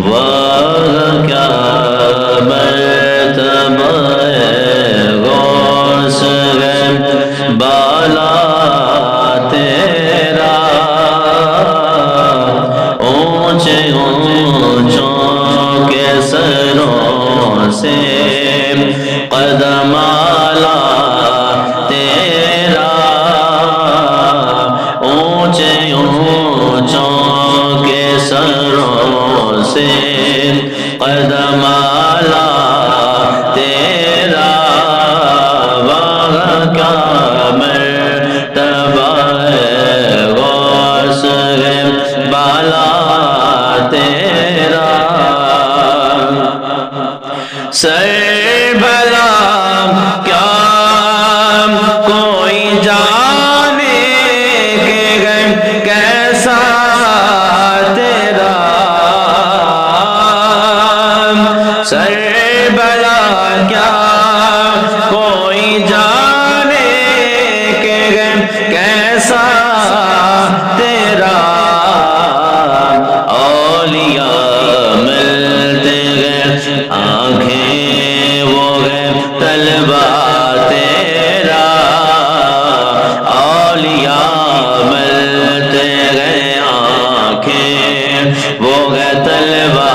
واہ کیا مرتبہ غوث ہے بالا تیرا، اونچے اونچوں کے سروں سے قدم اعلیٰ تیرا، اونچے اونچوں کے سروں سے قدم اعلیٰ تیرا، واہ کیا مرتبہ غوث ہے بالا تیرا، سر بھلا کیا کوئی جانے کہ کیسا تیرا، سر بھلا کیا کوئی جانے کہ کیسا تیرا، اولیاء ملتے گئے آنکھیں وہ گئے طلبہ تیرا، اولیاء ملتے گئے آنکھیں وہ گئے طلبہ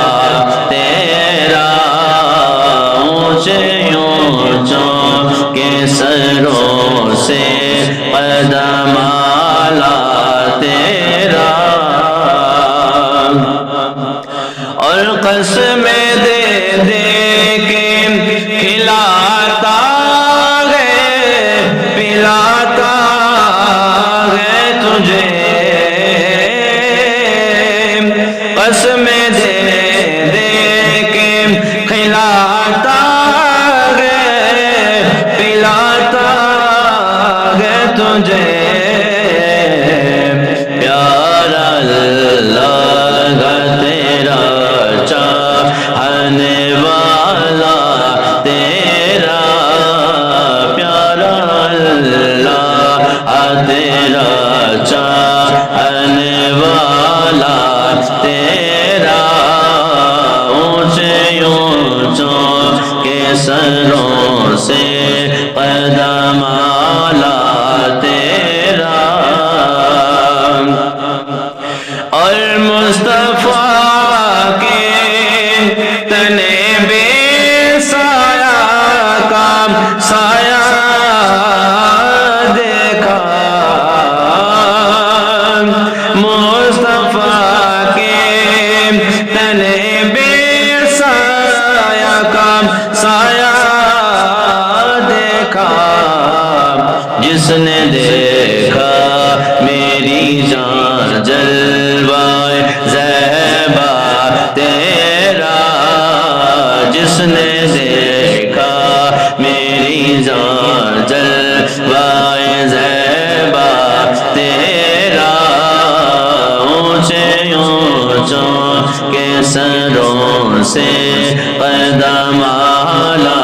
تیرا، اونچے اونچوں کے سروں سے قدم اعلیٰ تیرا، اور قسمیں دے دے کے کھلاتا ہے پلاتا ہے تجھے، قسمیں دے دے کے کھلاتا ہے پلاتا ہے تجھے، پیارا اللہ تیرا چاہنے والا تیرا، پیارا اللہ تیرا چاہنے والا تیرا، اونچے اونچوں کے سروں سے قدم اعلیٰ تیرا، اور مصطفیٰ کے تنے بے سایہ کا سایہ دیکھا، مصطفیٰ کے تنے بے سایہ کا سایہ دیکھا، جس نے دیکھا میری جان جلوائے زیبا تیرا، جس نے دیکھا میری جان جلوائے زیبا تیرا، اونچے اونچوں کے سروں سے قدم اعلیٰ